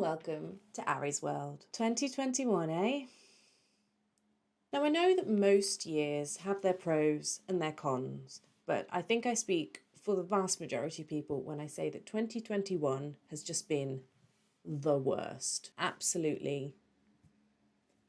welcome to Ari's World. 2021, eh? Now I know that most years have their pros and their cons, but I think I speak for the vast majority of people when I say that 2021 has just been the worst. Absolutely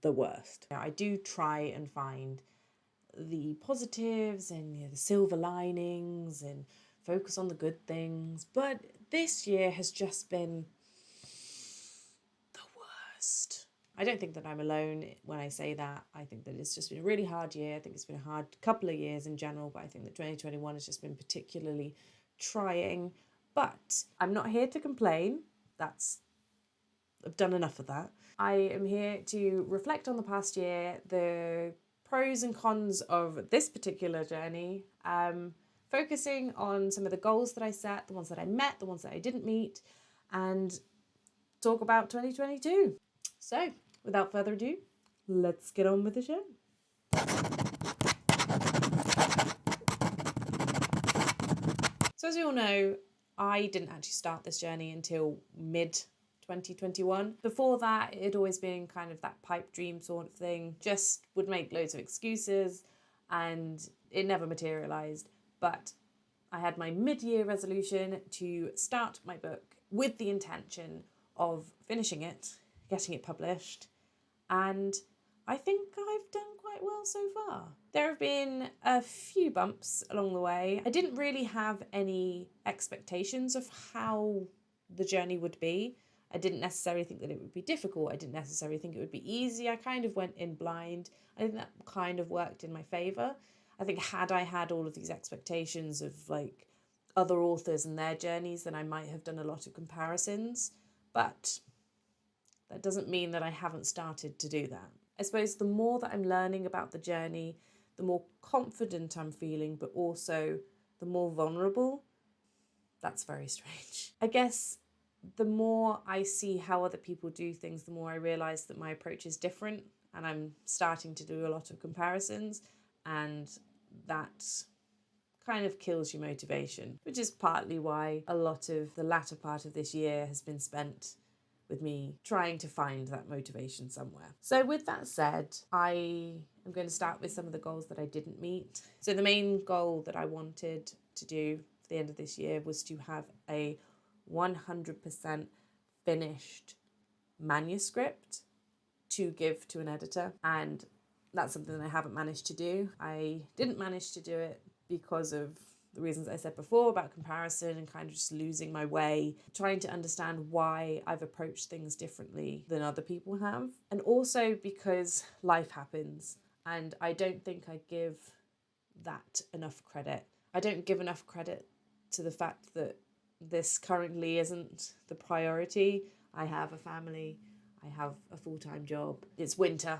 the worst. Now, I do try and find the positives and the silver linings and focus on the good things, but this year has just been the worst. I don't think that I'm alone when I say that. I think that it's just been a really hard year. I think it's been a hard couple of years in general, but I think that 2021 has just been particularly trying. But I'm not here to complain. I've done enough of that. I am here to reflect on the past year, the pros and cons of this particular journey, focusing on some of the goals that I set, the ones that I met, the ones that I didn't meet, and talk about 2022. So, without further ado, let's get on with the show. So as you all know, I didn't actually start this journey until mid-2021. Before that, it had always been kind of that pipe dream sort of thing, just would make loads of excuses and it never materialised. But I had my mid-year resolution to start my book with the intention of finishing it, getting it published, and I think I've done quite well so far. There have been a few bumps along the way. I didn't really have any expectations of how the journey would be. I didn't necessarily think that it would be difficult. I didn't necessarily think it would be easy. I kind of went in blind. I think that kind of worked in my favour. I think had I had all of these expectations of like other authors and their journeys, then I might have done a lot of comparisons. But that doesn't mean that I haven't started to do that. I suppose the more that I'm learning about the journey, the more confident I'm feeling, but also the more vulnerable. That's very strange. I guess the more I see how other people do things, the more I realise that my approach is different, and I'm starting to do a lot of comparisons, and that kind of kills your motivation, which is partly why a lot of the latter part of this year has been spent with me trying to find that motivation somewhere. So with that said, I am going to start with some of the goals that I didn't meet. So the main goal that I wanted to do for the end of this year was to have a 100% finished manuscript to give to an editor, and that's something that I haven't managed to do. I didn't manage to do it because of the reasons I said before about comparison and kind of just losing my way, trying to understand why I've approached things differently than other people have. And also because life happens, and I don't think I give that enough credit. I don't give enough credit to the fact that this currently isn't the priority. I have a family, I have a full-time job, it's winter,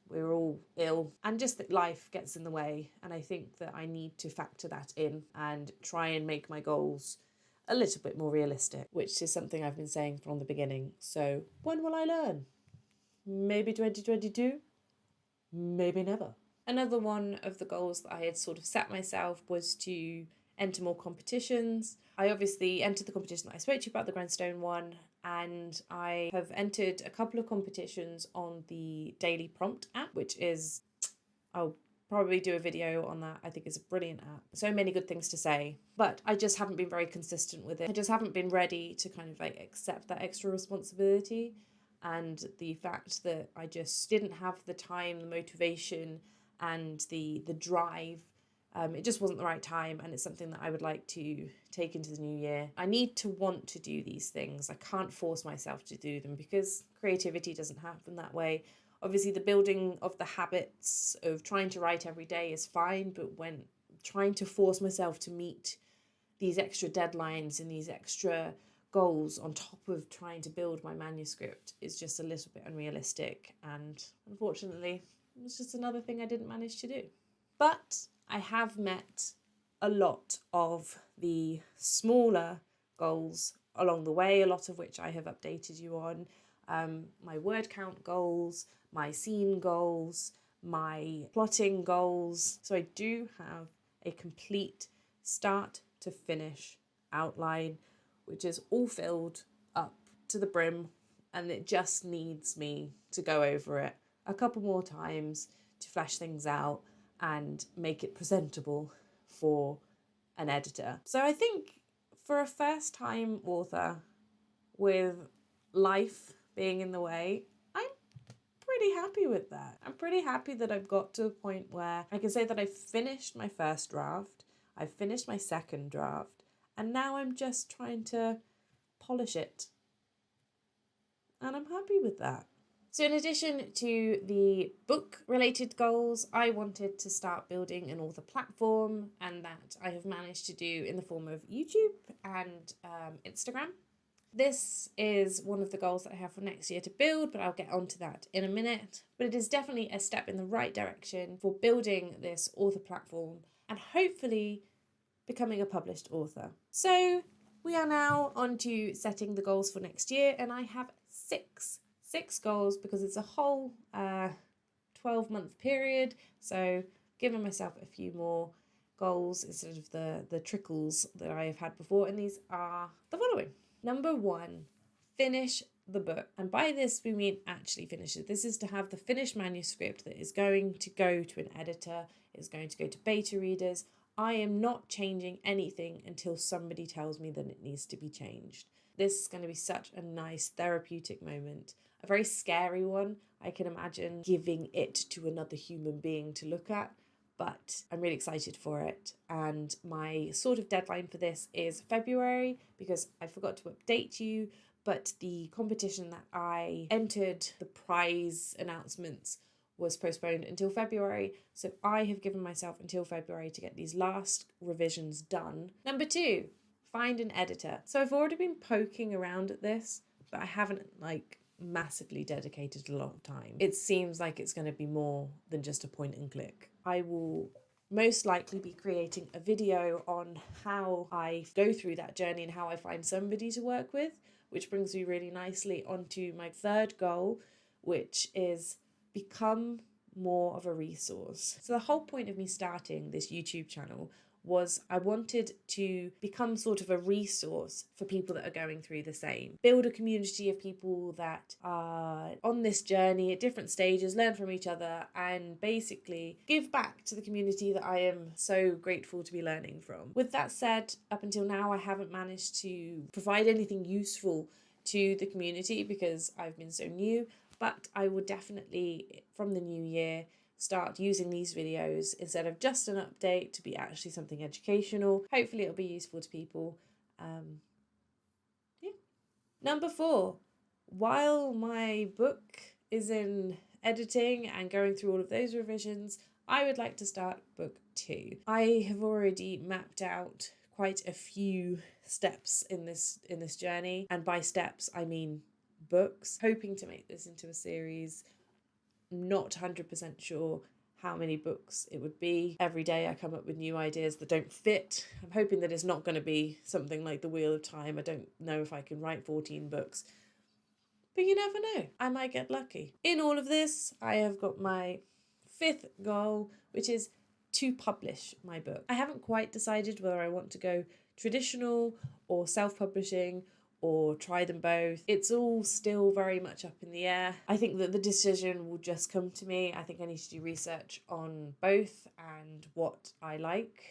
we're all ill, and just that life gets in the way. And I think that I need to factor that in and try and make my goals a little bit more realistic, which is something I've been saying from the beginning. So when will I learn? Maybe 2022? Maybe never. Another one of the goals that I had sort of set myself was to enter more competitions. I obviously entered the competition that I spoke to you about, the Grindstone one, and I have entered a couple of competitions on the Daily Prompt app, which is, I'll probably do a video on that. I think it's a brilliant app. So many good things to say, but I just haven't been very consistent with it. I just haven't been ready to kind of like accept that extra responsibility, and the fact that I just didn't have the time, the motivation, and the drive. It just wasn't the right time, and it's something that I would like to take into the new year. I need to want to do these things. I can't force myself to do them because creativity doesn't happen that way. Obviously, the building of the habits of trying to write every day is fine, but when trying to force myself to meet these extra deadlines and these extra goals on top of trying to build my manuscript is just a little bit unrealistic, and unfortunately, it's just another thing I didn't manage to do. But I have met a lot of the smaller goals along the way, a lot of which I have updated you on. My word count goals, my scene goals, my plotting goals. So I do have a complete start to finish outline, which is all filled up to the brim and it just needs me to go over it a couple more times to flesh things out and make it presentable for an editor. So I think for a first-time author with life being in the way, I'm pretty happy with that. I'm pretty happy that I've got to a point where I can say that I've finished my first draft, I've finished my second draft, and now I'm just trying to polish it. And I'm happy with that. So in addition to the book-related goals, I wanted to start building an author platform, and that I have managed to do in the form of YouTube and Instagram. This is one of the goals that I have for next year to build, but I'll get onto that in a minute. But it is definitely a step in the right direction for building this author platform and hopefully becoming a published author. So we are now on to setting the goals for next year, and I have six goals because it's a whole 12-month period. So giving myself a few more goals instead of the trickles that I have had before, and these are the following. Number 1, finish the book. And by this we mean actually finish it. This is to have the finished manuscript that is going to go to an editor, is going to go to beta readers. I am not changing anything until somebody tells me that it needs to be changed. This is going to be such a nice therapeutic moment, a very scary one. I can imagine giving it to another human being to look at, but I'm really excited for it. And my sort of deadline for this is February, because I forgot to update you, but the competition that I entered, the prize announcements, was postponed until February. So I have given myself until February to get these last revisions done. Number 2, find an editor. So I've already been poking around at this, but I haven't massively dedicated a lot of time. It seems like it's going to be more than just a point and click. I will most likely be creating a video on how I go through that journey and how I find somebody to work with, which brings me really nicely onto my third goal, which is become more of a resource. So the whole point of me starting this YouTube channel was I wanted to become sort of a resource for people that are going through the same. Build a community of people that are on this journey at different stages, learn from each other, and basically give back to the community that I am so grateful to be learning from. With that said, up until now I haven't managed to provide anything useful to the community because I've been so new, but I will definitely, from the new year, start using these videos instead of just an update to be actually something educational. Hopefully it'll be useful to people. Yeah. Number 4, while my book is in editing and going through all of those revisions, I would like to start book 2. I have already mapped out quite a few steps in this journey, and by steps I mean books. Hoping to make this into a series. Not 100% sure how many books it would be. Every day I come up with new ideas that don't fit. I'm hoping that it's not going to be something like The Wheel of Time. I don't know if I can write 14 books. But you never know. I might get lucky. In all of this, I have got my 5th goal, which is to publish my book. I haven't quite decided whether I want to go traditional or self-publishing or try them both. It's all still very much up in the air. I think that the decision will just come to me. I think I need to do research on both and what I like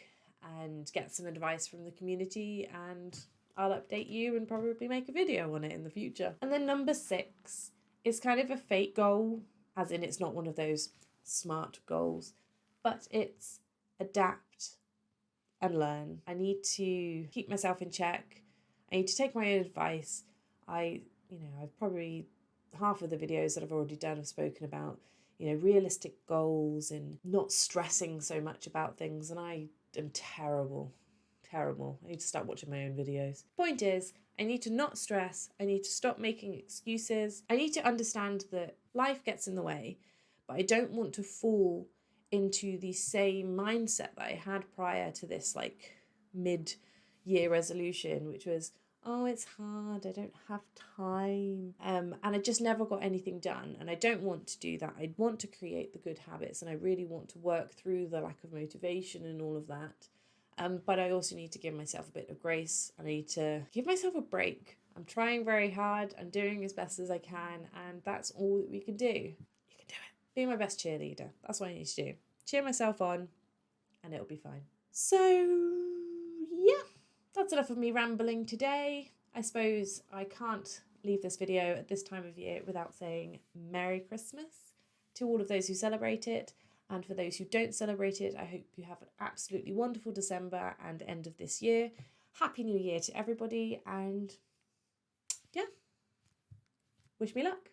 and get some advice from the community, and I'll update you and probably make a video on it in the future. And then number 6 is kind of a fake goal, as in it's not one of those SMART goals, but it's adapt and learn. I need to keep myself in check. I need to take my own advice. I've probably half of the videos that I've already done have spoken about, realistic goals and not stressing so much about things. And I am terrible. I need to start watching my own videos. Point is, I need to not stress. I need to stop making excuses. I need to understand that life gets in the way, but I don't want to fall into the same mindset that I had prior to this mid-year resolution, which was, oh, it's hard, I don't have time, and I just never got anything done. And I don't want to do that. I want to create the good habits, and I really want to work through the lack of motivation and all of that, but I also need to give myself a bit of grace, and I need to give myself a break. I'm trying very hard. I'm doing as best as I can, and that's all that we can do. You can do it. Be my best cheerleader. That's what I need to do. Cheer myself on, and it'll be fine. So, yeah, that's enough of me rambling today. I suppose I can't leave this video at this time of year without saying Merry Christmas to all of those who celebrate it. And for those who don't celebrate it, I hope you have an absolutely wonderful December and end of this year. Happy New Year to everybody, and yeah, wish me luck.